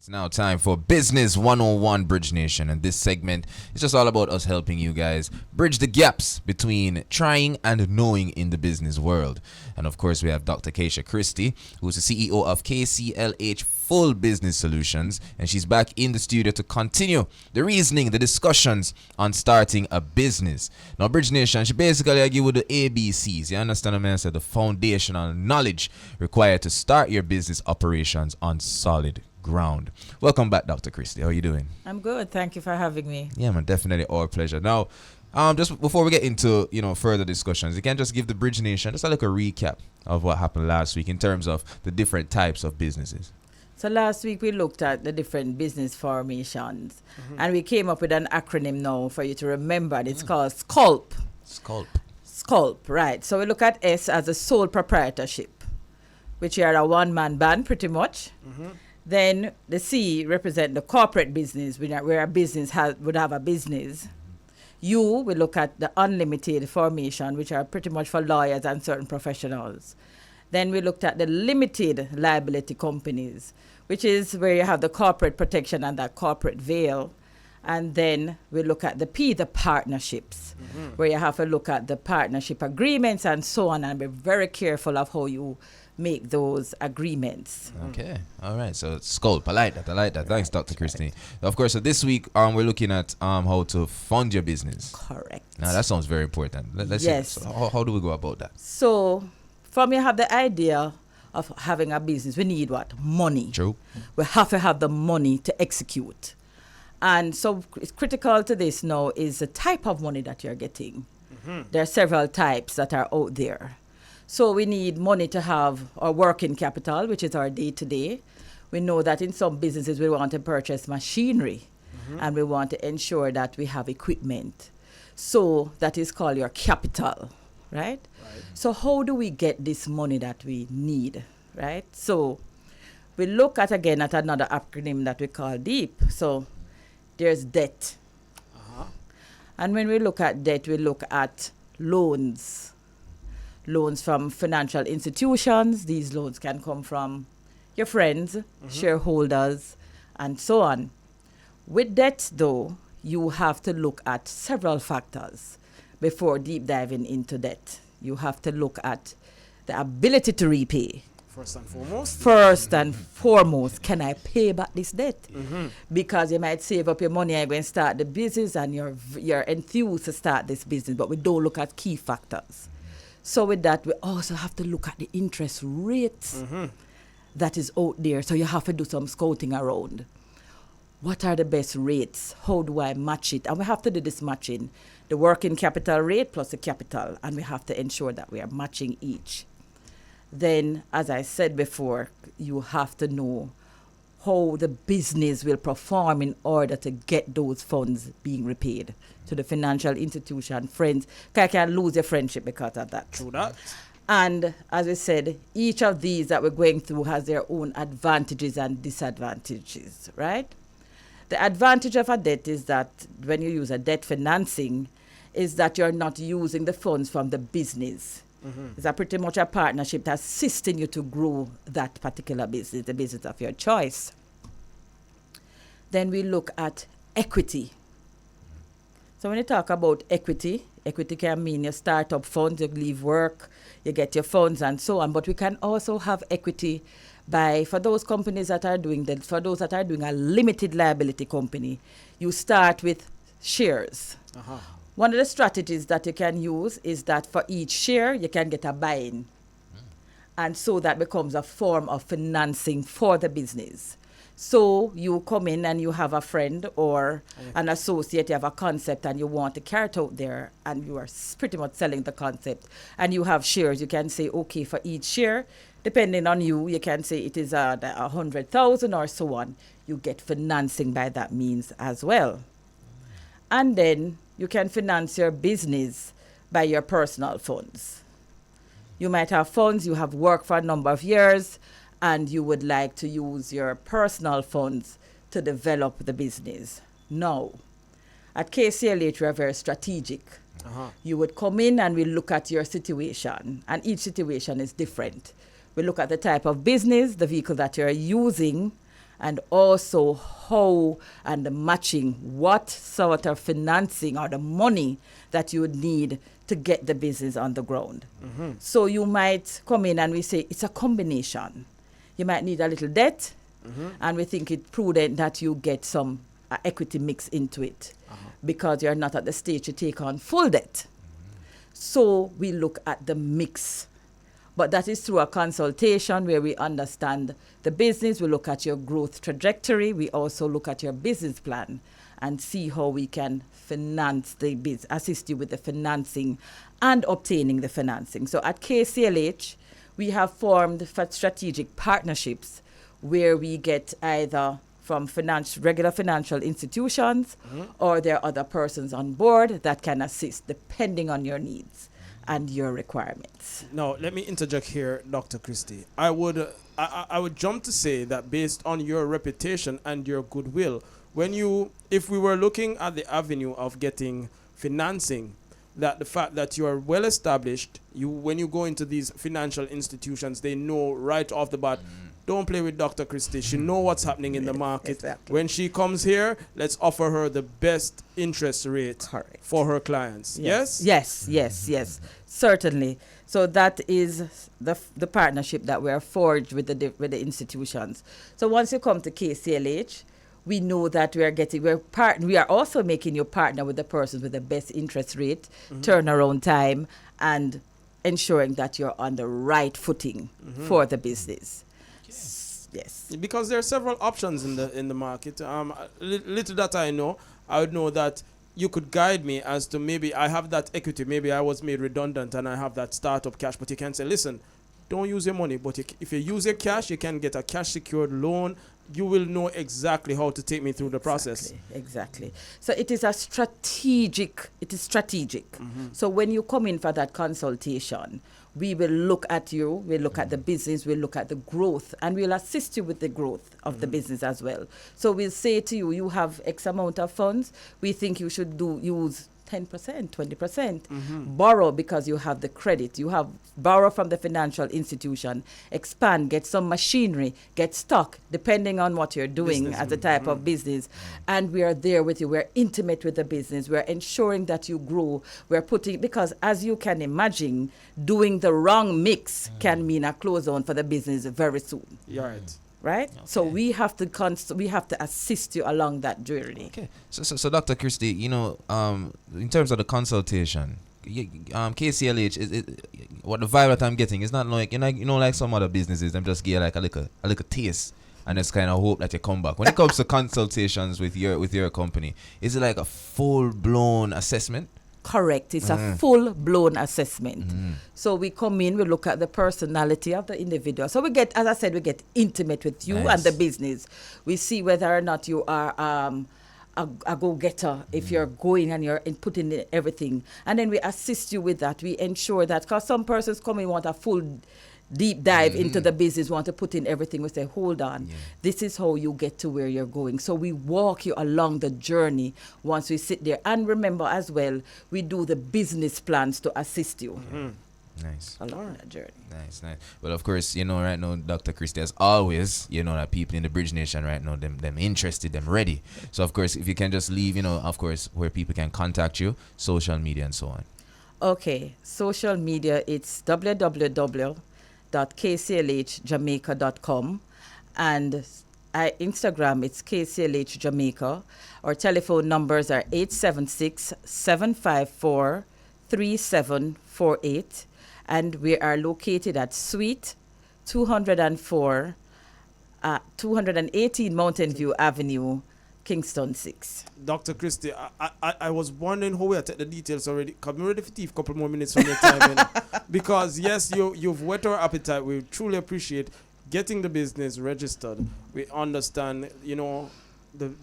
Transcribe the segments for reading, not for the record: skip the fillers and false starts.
It's now time for Business 101 Bridge Nation, and this segment is just all about us helping you guys bridge the gaps between trying and knowing in the business world. And of course, we have Dr. Kesha Christie, who's the CEO of KCLH Full Business Solutions, and she's back in the studio to continue the reasoning, the discussions on starting a business. Now, Bridge Nation, she basically give you the ABCs. You understand what I said? The foundational knowledge required to start your business operations on solid ground. Welcome back, Dr. Christie. How are you doing? I'm good. Thank you for having me. Yeah, man, definitely our pleasure. Now, just before we get into further discussions, you can just give the Bridge Nation just a little recap of what happened last week in terms of the different types of businesses. So last week we looked at the different business formations, and we came up with an acronym now for you to remember. And it's called SCULP. SCULP, right. So we look at S as a sole proprietorship, which you are a one-man band pretty much. Then the C represent the corporate business, where a business would have a business. U, we look at the unlimited formation, which are pretty much for lawyers and certain professionals. Then we looked at the limited liability companies, which is where you have the corporate protection and that corporate veil. And then we look at the P, the partnerships, where you have to look at the partnership agreements and so on, and be very careful of how you make those agreements. Okay. All right. So SCULP. I like that. Thanks, Dr. Christie. Of course, so this week we're looking at how to fund your business. Correct. Now, that sounds very important. Let's Yes. see. So how do we go about that? So from you have the idea of having a business, we need what? Money. True. We have to have the money to execute. And so it's critical to this now is the type of money that you're getting. There are several types that are out there. So we need money to have our working capital, which is our day-to-day. We know that in some businesses we want to purchase machinery, and we want to ensure that we have equipment. So that is called your capital, right? So how do we get this money that we need, right? So we look at again at another acronym that we call DEEP. So there's debt. And when we look at debt, we look at loans. Loans from financial institutions. These loans can come from your friends, shareholders, and so on. With debt, though, you have to look at several factors before deep diving into debt. You have to look at the ability to repay. First and foremost, can I pay back this debt? Because you might save up your money and go and start the business, and you're enthused to start this business, but we don't look at key factors. So with that, we also have to look at the interest rates that is out there. So you have to do some scouting around. What are the best rates? How do I match it? And we have to do this matching, the working capital rate plus the capital, and we have to ensure that we are matching each. Then, as I said before, you have to know how the business will perform in order to get those funds being repaid to the financial institution, friends. I can lose your friendship because of that. True that. And as we said, each of these that we're going through has their own advantages and disadvantages, right? The advantage of a debt is that when you use a debt financing, is that you're not using the funds from the business. It's pretty much a partnership that's assisting you to grow that particular business, the business of your choice. Then we look at equity. So when you talk about equity can mean your startup funds, you leave work, you get your funds and so on. But we can also have equity for those companies that are doing that, for those that are doing a limited liability company, you start with shares. One of the strategies that you can use is that for each share, you can get a buy-in. And so that becomes a form of financing for the business. So you come in and you have a friend or an associate, you have a concept and you want to carry it out there, and you are pretty much selling the concept. And you have shares. You can say, okay, for each share, depending on you can say it is 100,000 or so on. You get financing by that means as well. And then you can finance your business by your personal funds. You might have funds, you have worked for a number of years, and you would like to use your personal funds to develop the business. No. At KCLH, we are very strategic. You would come in and we look at your situation, and each situation is different. We look at the type of business, the vehicle that you're using, and also how and the matching, what sort of financing or the money that you would need to get the business on the ground. So you might come in and we say it's a combination. You might need a little debt, and we think it prudent that you get some equity mix into it because you're not at the stage to take on full debt. So we look at the mix. But that is through a consultation where we understand the business, we look at your growth trajectory, we also look at your business plan and see how we can finance the business, assist you with the financing and obtaining the financing. So at KCLH, we have formed strategic partnerships where we get either from regular financial institutions or there are other persons on board that can assist depending on your needs and your requirements. Now, let me interject here, Dr. Christie. I would jump to say that based on your reputation and your goodwill, if we were looking at the avenue of getting financing, that the fact that you are well established, when you go into these financial institutions, they know right off the bat, don't play with Dr. Christie. She know what's happening in the market. Exactly. When she comes here, let's offer her the best interest rate for her clients. Yes? Yes, certainly. So that is the partnership that we are forged with the institutions. So once you come to KCLH, we know that we are also making you partner with the persons with the best interest rate, turnaround time, and ensuring that you're on the right footing for the business. Yes. Because there are several options in the market. Little that I know, I would know that you could guide me as to maybe I have that equity, maybe I was made redundant and I have that startup cash, but you can say, listen, don't use your money, but if you use your cash, you can get a cash secured loan. You will know exactly how to take me through the process. Exactly. So it is strategic. So when you come in for that consultation, we will look at you, we'll look at the business, we'll look at the growth, and we'll assist you with the growth of the business as well. So we'll say to you, you have X amount of funds, we think you should use 10%, 20%, borrow because you have the credit. You have borrow from the financial institution, expand, get some machinery, get stock, depending on what you're doing as a type of business. And we are there with you. We're intimate with the business. We're ensuring that you grow. Because as you can imagine, doing the wrong mix can mean a close down for the business very soon. You're right. Right? Okay. So we have to assist you along that journey. Okay. So Dr. Christie, in terms of the consultation, KCLH what the vibe that I'm getting is not like like some other businesses, them just get like a little taste and just kind of hope that you come back. When it comes to consultations with your company, is it like a full blown assessment? Correct. It's a full-blown assessment. So we come in, we look at the personality of the individual. So we get intimate with you and the business. We see whether or not you are a go-getter, if you're going and you're putting in everything. And then we assist you with that. We ensure that, because some persons come in want a full deep dive into the business, want to put in everything. We say, hold on, this is how you get to where you're going. So we walk you along the journey once we sit there. And remember as well, we do the business plans to assist you. Nice. Along that journey. Nice. Well, of course, right now, Dr. Christie, as always, that people in the Bridge Nation right now, them interested, them ready. So, of course, if you can just leave, of course, where people can contact you, social media and so on. Okay. Social media, it's www.kclhjamaica.com, and Instagram, it's KCLH Jamaica. Our telephone numbers are 876-754-3748, and we are located at Suite 204, 218 Mountain View Avenue, Kingston 6. Dr. Christie, I was wondering how we take the details already. Come ready for a couple more minutes from your time. Because, yes, you've whet our appetite. We truly appreciate getting the business registered. We understand, the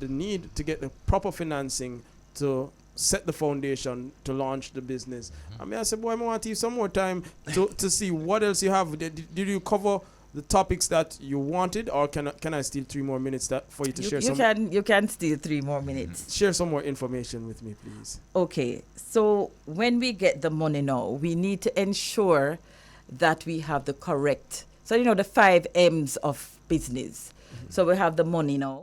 need to get the proper financing to set the foundation to launch the business. I said, boy, I want to give some more time to see what else you have. Did you cover the topics that you wanted, or can I steal 3 more minutes for you to share some? You can steal 3 more minutes. Share some more information with me, please. Okay, so when we get the money now, we need to ensure that we have the correct. So the 5 M's of business. So we have the money now.